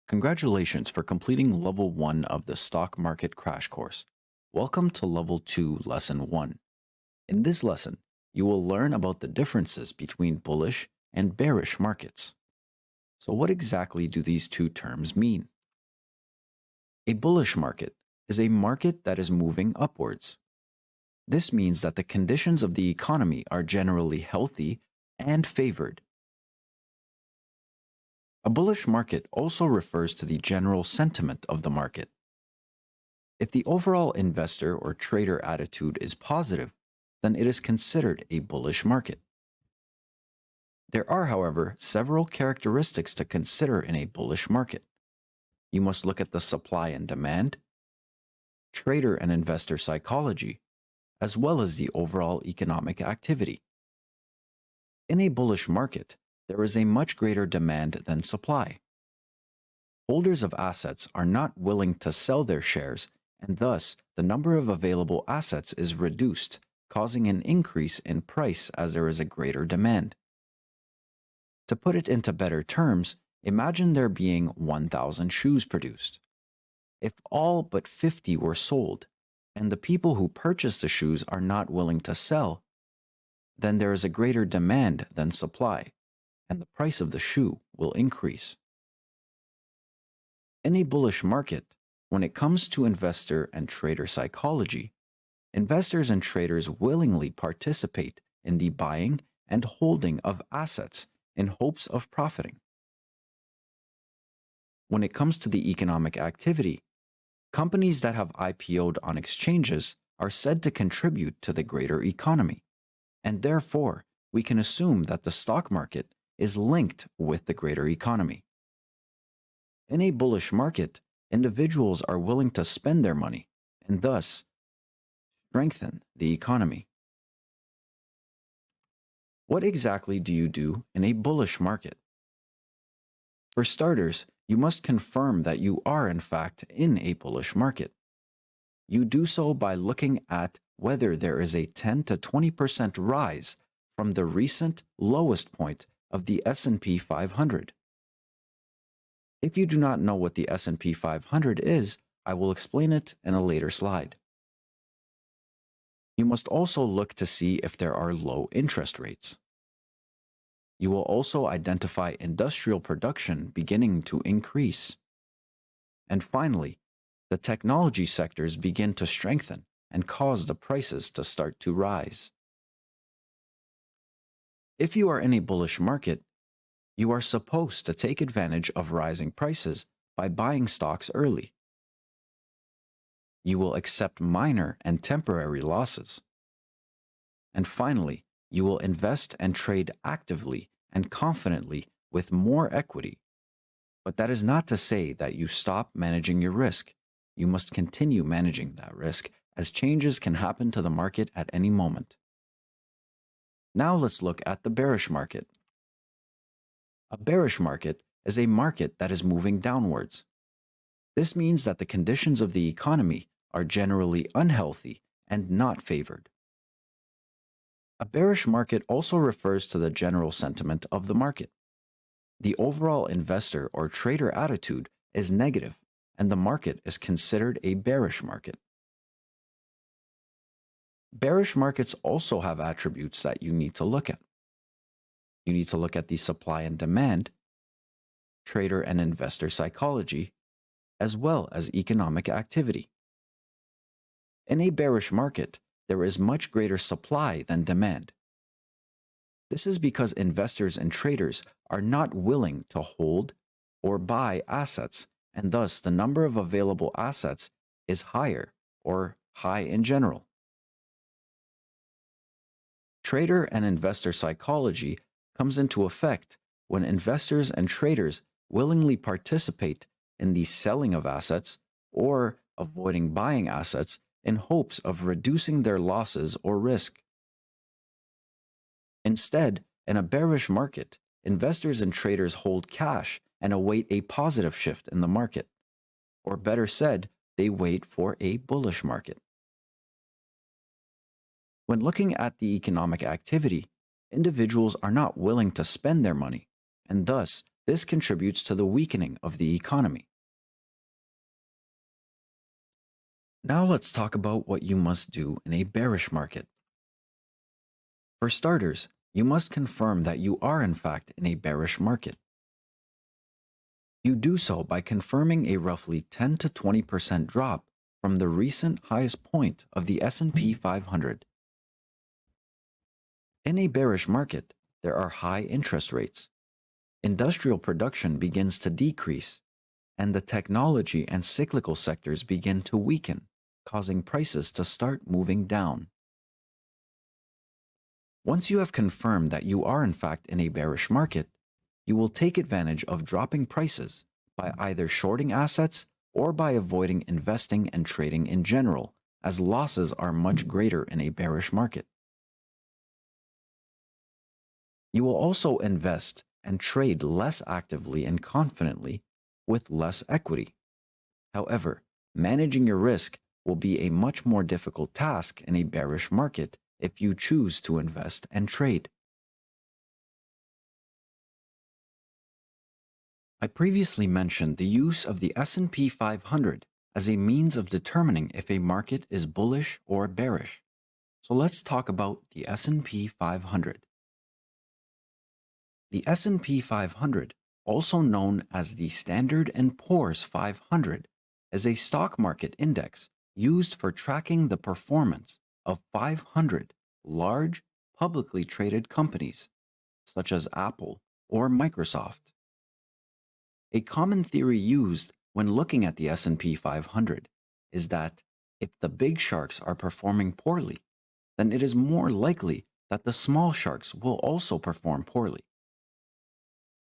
Congratulations for completing Level 1 of the Stock Market Crash Course. Welcome to Level 2, Lesson 1. In this lesson, you will learn about the differences between bullish and bearish markets. So what exactly do these two terms mean? A bullish market is a market that is moving upwards. This means that the conditions of the economy are generally healthy and favored. A bullish market also refers to the general sentiment of the market. If the overall investor or trader attitude is positive, then it is considered a bullish market. There are, however, several characteristics to consider in a bullish market. You must look at the supply and demand, trader and investor psychology, as well as the overall economic activity. In a bullish market, there is a much greater demand than supply. Holders of assets are not willing to sell their shares, and thus the number of available assets is reduced, causing an increase in price as there is a greater demand. To put it into better terms, imagine there being 1,000 shoes produced. If all but 50 were sold, and the people who purchase the shoes are not willing to sell, then there is a greater demand than supply, and the price of the shoe will increase. In a bullish market, when it comes to investor and trader psychology, investors and traders willingly participate in the buying and holding of assets in hopes of profiting. When it comes to the economic activity, companies that have IPO'd on exchanges are said to contribute to the greater economy, and therefore we can assume that the stock market is linked with the greater economy. In a bullish market, individuals are willing to spend their money and thus strengthen the economy. What exactly do you do in a bullish market? For starters, you must confirm that you are in fact in a bullish market. You do so by looking at whether there is a 10 to 20% rise from the recent lowest point of the S&P 500. If you do not know what the S&P 500 is, I will explain it in a later slide. You must also look to see if there are low interest rates. You will also identify industrial production beginning to increase. And finally, the technology sectors begin to strengthen and cause the prices to start to rise. If you are in a bullish market, you are supposed to take advantage of rising prices by buying stocks early. You will accept minor and temporary losses. And finally, you will invest and trade actively and confidently with more equity. But that is not to say that you stop managing your risk. You must continue managing that risk, as changes can happen to the market at any moment. Now let's look at the bearish market. A bearish market is a market that is moving downwards. This means that the conditions of the economy are generally unhealthy and not favored. A bearish market also refers to the general sentiment of the market. The overall investor or trader attitude is negative, and the market is considered a bearish market. Bearish markets also have attributes that you need to look at. You need to look at the supply and demand, trader and investor psychology, as well as economic activity. In a bearish market, there is much greater supply than demand. This is because investors and traders are not willing to hold or buy assets, and thus the number of available assets is higher or high in general. Trader and investor psychology comes into effect when investors and traders willingly participate in the selling of assets or avoiding buying assets in hopes of reducing their losses or risk. Instead, in a bearish market, investors and traders hold cash and await a positive shift in the market. Or better said, they wait for a bullish market. When looking at the economic activity, individuals are not willing to spend their money, and thus This contributes to the weakening of the economy. Now let's talk about what you must do in a bearish market. For starters, you must confirm that you are in fact in a bearish market. You do so by confirming a roughly 10 to 20% drop from the recent highest point of the S&P 500. In a bearish market, there are high interest rates. Industrial production begins to decrease, and the technology and cyclical sectors begin to weaken, causing prices to start moving down. Once you have confirmed that you are in fact in a bearish market, you will take advantage of dropping prices by either shorting assets or by avoiding investing and trading in general, as losses are much greater in a bearish market. You will also invest and trade less actively and confidently with less equity. However, managing your risk will be a much more difficult task in a bearish market if you choose to invest and trade. I previously mentioned the use of the S&P 500 as a means of determining if a market is bullish or bearish. So let's talk about the S&P 500. The S&P 500, also known as the Standard & Poor's 500, is a stock market index used for tracking the performance of 500 large, publicly traded companies, such as Apple or Microsoft. A common theory used when looking at the S&P 500 is that if the big sharks are performing poorly, then it is more likely that the small sharks will also perform poorly.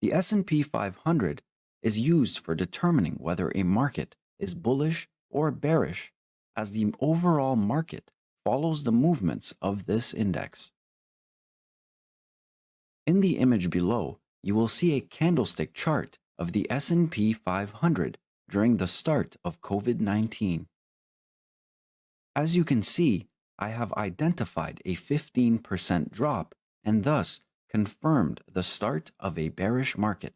The S&P 500 is used for determining whether a market is bullish or bearish, as the overall market follows the movements of this index. In the image below, you will see a candlestick chart of the S&P 500 during the start of COVID-19. As you can see, I have identified a 15% drop and thus confirmed the start of a bearish market.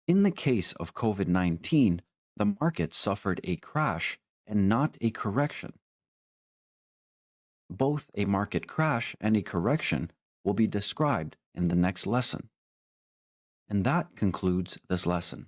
In the case of COVID-19, the market suffered a crash and not a correction. Both a market crash and a correction will be described in the next lesson. And that concludes this lesson.